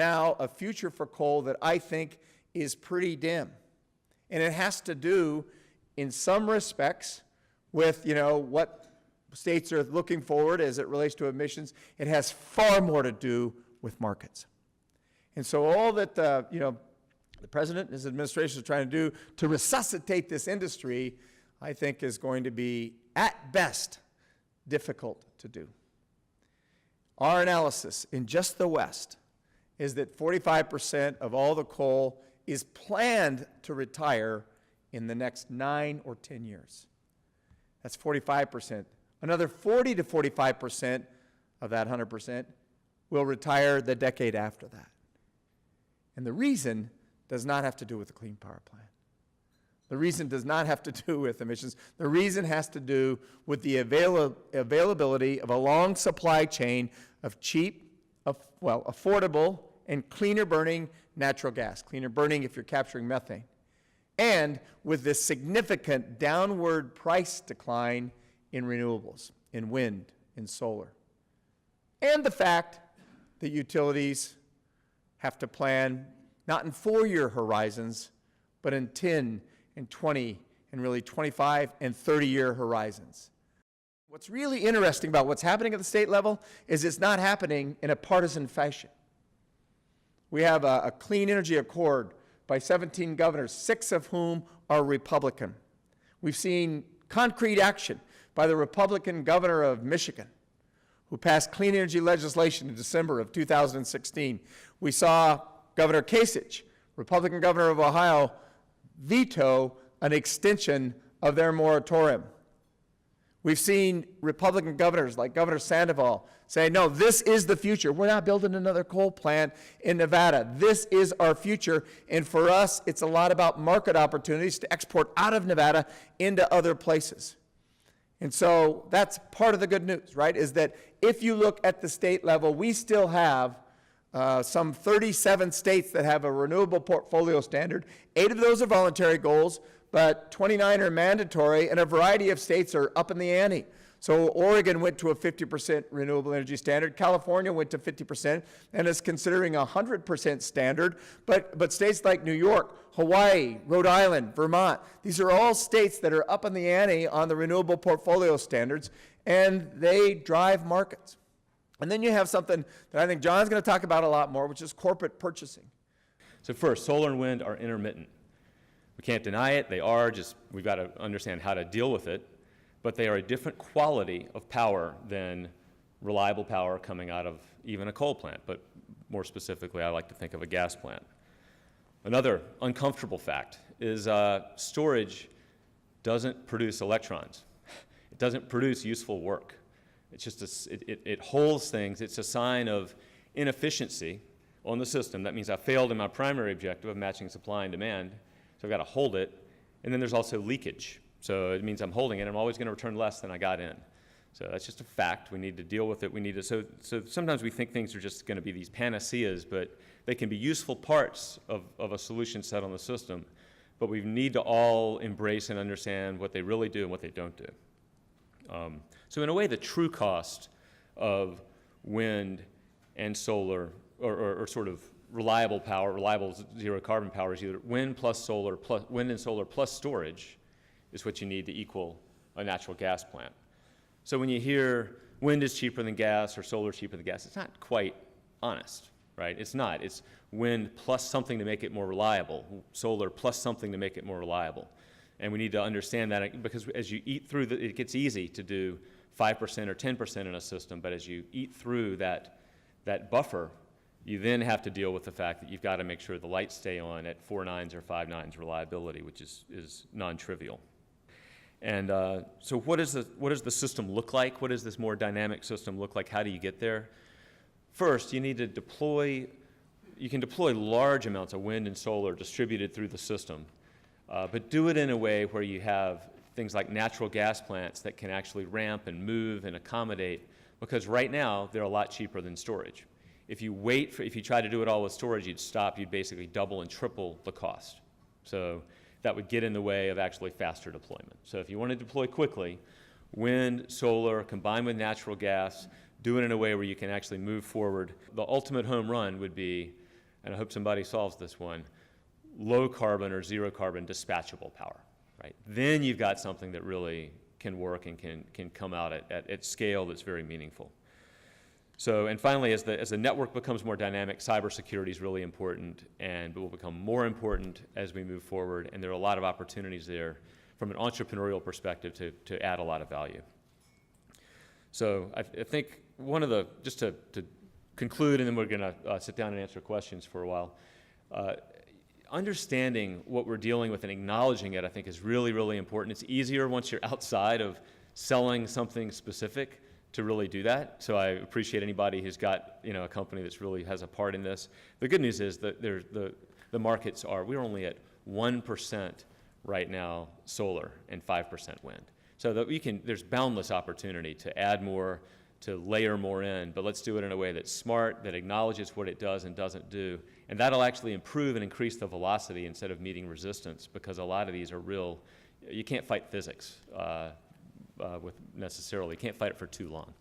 now a future for coal that I think is pretty dim. And it has to do, in some respects, with, what states are looking forward as it relates to emissions. It has far more to do with markets. And so all that, the President and his administration is trying to do to resuscitate this industry, I think is going to be, at best, difficult to do. Our analysis in just the West is that 45% of all the coal is planned to retire in the next 9 or 10 years. That's 45%. Another 40 to 45% of that 100% will retire the decade after that. And the reason does not have to do with the Clean Power Plan. The reason does not have to do with emissions. The reason has to do with the availability of a long supply chain of cheap, affordable, and cleaner burning natural gas. Cleaner burning if you're capturing methane. And with this significant downward price decline in renewables, in wind, in solar. And the fact that utilities have to plan not in 4-year horizons, but in 10 and 20 and really 25 and 30-year horizons. What's really interesting about what's happening at the state level is it's not happening in a partisan fashion. We have a clean energy accord by 17 governors, 6 of whom are Republican. We've seen concrete action by the Republican governor of Michigan, who passed clean energy legislation in December of 2016. We saw Governor Kasich, Republican governor of Ohio, veto an extension of their moratorium. We've seen Republican governors like Governor Sandoval say, no, this is the future. We're not building another coal plant in Nevada. This is our future. And for us, it's a lot about market opportunities to export out of Nevada into other places. And so that's part of the good news, right, is that if you look at the state level, we still have some 37 states that have a renewable portfolio standard. 8 of those are voluntary goals, but 29 are mandatory, and a variety of states are up in the ante. So Oregon went to a 50% renewable energy standard. California went to 50% and is considering a 100% standard. But states like New York, Hawaii, Rhode Island, Vermont, these are all states that are up in the ante on the renewable portfolio standards, and they drive markets. And then you have something that I think John's going to talk about a lot more, which is corporate purchasing. So first, solar and wind are intermittent. We can't deny it. They are, just we've got to understand how to deal with it. But they are a different quality of power than reliable power coming out of even a coal plant. But more specifically, I like to think of a gas plant. Another uncomfortable fact is storage doesn't produce electrons. It doesn't produce useful work. It's just it holds things. It's a sign of inefficiency on the system. That means I failed in my primary objective of matching supply and demand, so I've got to hold it. And then there's also leakage. So it means I'm holding it. I'm always going to return less than I got in. So that's just a fact. We need to deal with it. We need to. So sometimes we think things are just going to be these panaceas, but they can be useful parts of a solution set on the system. But we need to all embrace and understand what they really do and what they don't do. So in a way, the true cost of wind and solar, or sort of reliable power, reliable zero carbon power, is either wind and solar plus storage is what you need to equal a natural gas plant. So when you hear wind is cheaper than gas or solar is cheaper than gas, it's not quite honest, right? It's not. It's wind plus something to make it more reliable, solar plus something to make it more reliable. And we need to understand that, because as you eat through, it gets easy to do 5% or 10% in a system, but as you eat through that buffer, you then have to deal with the fact that you've got to make sure the lights stay on at 4 nines or 5 nines reliability, which is non-trivial. And so what does the system look like? What does this more dynamic system look like? How do you get there? First, you need to you can deploy large amounts of wind and solar distributed through the system. But do it in a way where you have things like natural gas plants that can actually ramp and move and accommodate, because right now they're a lot cheaper than storage. If you try to do it all with storage, you'd basically double and triple the cost. So that would get in the way of actually faster deployment. So if you want to deploy quickly, wind, solar, combined with natural gas, do it in a way where you can actually move forward. The ultimate home run would be and I hope somebody solves this one, low carbon or zero carbon dispatchable power, right? Then you've got something that really can work and can come out at scale that's very meaningful. So, and finally, as the network becomes more dynamic, cybersecurity is really important and will become more important as we move forward, and there are a lot of opportunities there from an entrepreneurial perspective to add a lot of value. So I think one of the, just to conclude, and then we're gonna sit down and answer questions for a while, understanding what we're dealing with and acknowledging it, I think, is really, really important. It's easier once you're outside of selling something specific to really do that. So I appreciate anybody who's got, you know, a company that's really has a part in this. The good news is that the markets are, we're only at 1% right now solar and 5% wind. So that there's boundless opportunity to add more, to layer more in, but let's do it in a way that's smart, that acknowledges what it does and doesn't do. And that'll actually improve and increase the velocity instead of meeting resistance, because a lot of these are real, you can't fight physics necessarily. You can't fight it for too long.